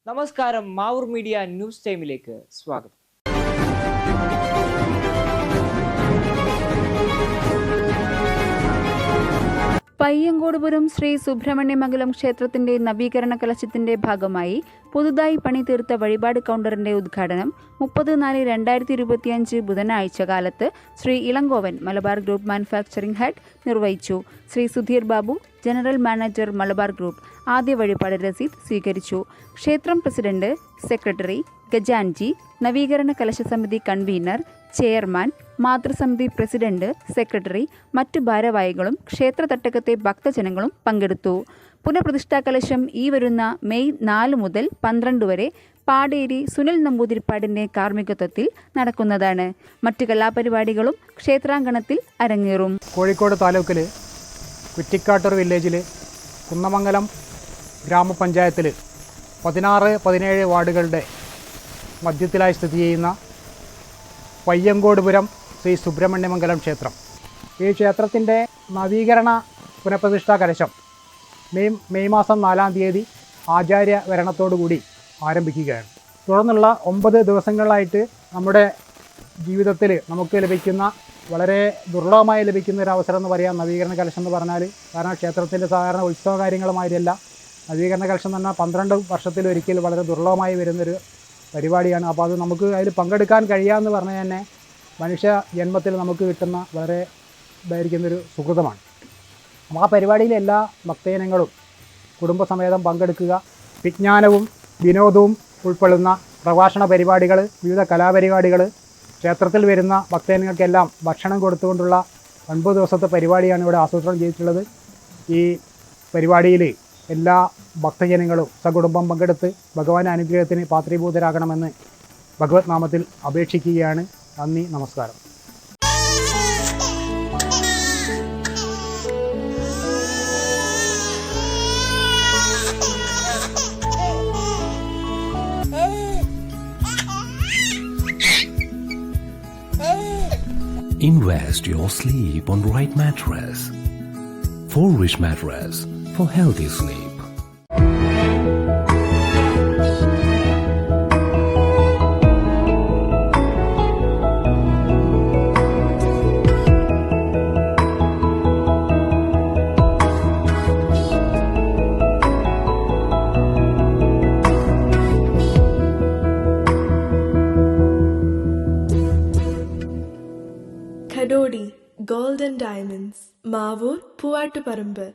നമസ്കാരം, Mavoor media news ടൈമിലേക്ക് സ്വാഗതം. പയ്യങ്കോടുപുരം ശ്രീ സുബ്രഹ്മണ്യമംഗലം ക്ഷേത്രത്തിന്റെ നവീകരണ കലശത്തിന്റെ ഭാഗമായി പുതുതായി പണി തീർത്ത വഴിപാട് കൗണ്ടറിന്റെ ഉദ്ഘാടനം 30/4/2025 ബുധനാഴ്ച കാലത്ത് Shri Elangovan Malabar group manufacturing head നിർവഹിച്ചു. Shri Sudheer Babu, general manager Malabar group, ആദ്യ വഴിപാട് രസീത് സ്വീകരിച്ചു. ക്ഷേത്രം പ്രസിഡന്റ്, സെക്രട്ടറി, ഖജാൻജി, നവീകരണ കലശ സമിതി കൺവീനർ, ചെയർമാൻ, മാതൃസമിതി പ്രസിഡന്റ്, സെക്രട്ടറി, മറ്റു ഭാരവാഹികളും ക്ഷേത്ര തട്ടകത്തെ ഭക്തജനങ്ങളും പങ്കെടുത്തു. പുനഃപ്രതിഷ്ഠാ കലശം ഈ വരുന്ന മെയ് 4 മുതൽ 12 വരെ പാടേരി സുനിൽ നമ്പൂതിരിപ്പാടിന്റെ കാർമ്മികത്വത്തിൽ നടക്കുന്നതാണ്. മറ്റു കലാപരിപാടികളും ക്ഷേത്രാങ്കണത്തിൽ അരങ്ങേറും. കോഴിക്കോട് താലൂക്കിൽ കുറ്റിക്കാട്ടൂർ വില്ലേജിൽ കുന്നമംഗലം ഗ്രാമപഞ്ചായത്തിൽ 16-17 വാർഡുകളുടെ മധ്യത്തിലായി സ്ഥിതി ചെയ്യുന്ന പയ്യങ്കോടുപുരം ശ്രീ സുബ്രഹ്മണ്യമംഗലം ക്ഷേത്രം. ഈ ക്ഷേത്രത്തിൻ്റെ നവീകരണ പുനഃപ്രതിഷ്ഠാ കലശം മെയ് മാസം 4-ാം തീയതി ആചാര്യ വരണത്തോടുകൂടി ആരംഭിക്കുകയാണ്. തുടർന്നുള്ള 9 ദിവസങ്ങളിലായിട്ട് നമ്മുടെ ജീവിതത്തിൽ നമുക്ക് ലഭിക്കുന്ന വളരെ ദുർലഭമായി ലഭിക്കുന്ന ഒരു അവസരം എന്ന് പറയാം നവീകരണ കലശം എന്ന് പറഞ്ഞാൽ. കാരണം ക്ഷേത്രത്തിൻ്റെ സാധാരണ ഉത്സവ കാര്യങ്ങളുമാതിരിയല്ല, നവീകരണ കലശം എന്ന് പറഞ്ഞാൽ 12 വർഷത്തിലൊരിക്കൽ വളരെ ദുർലഭമായി വരുന്നൊരു പരിപാടിയാണ്. അപ്പോൾ അത് നമുക്ക് അതിൽ പങ്കെടുക്കാൻ കഴിയാമെന്ന് പറഞ്ഞാൽ തന്നെ മനുഷ്യ ജന്മത്തിൽ നമുക്ക് കിട്ടുന്ന വളരെ ഇതായിരിക്കുന്നൊരു സുഹൃതമാണ്. ആ പരിപാടിയിൽ എല്ലാ ഭക്തജനങ്ങളും കുടുംബസമേതം പങ്കെടുക്കുക. വിജ്ഞാനവും വിനോദവും ഉൾപ്പെടുന്ന പ്രഭാഷണ പരിപാടികൾ, വിവിധ കലാപരിപാടികൾ, ക്ഷേത്രത്തിൽ വരുന്ന ഭക്തജനങ്ങൾക്കെല്ലാം ഭക്ഷണം കൊടുത്തുകൊണ്ടുള്ള 9 ദിവസത്തെ പരിപാടിയാണ് ഇവിടെ ആസൂത്രണം ചെയ്തിട്ടുള്ളത്. ഈ പരിപാടിയിൽ എല്ലാ ഭക്തജനങ്ങളും സകുടുംബം പങ്കെടുത്ത് ഭഗവാന്റെ അനുഗ്രഹത്തിന് പാത്രീഭൂതരാകണമെന്ന് ഭഗവത് നാമത്തിൽ അപേക്ഷിക്കുകയാണ്. നന്ദി, നമസ്കാരം. Invest your sleep on right mattress. Forwish mattress for healthy sleep. Kadodi Gold and Diamonds, Mavur, Puvattuparambur.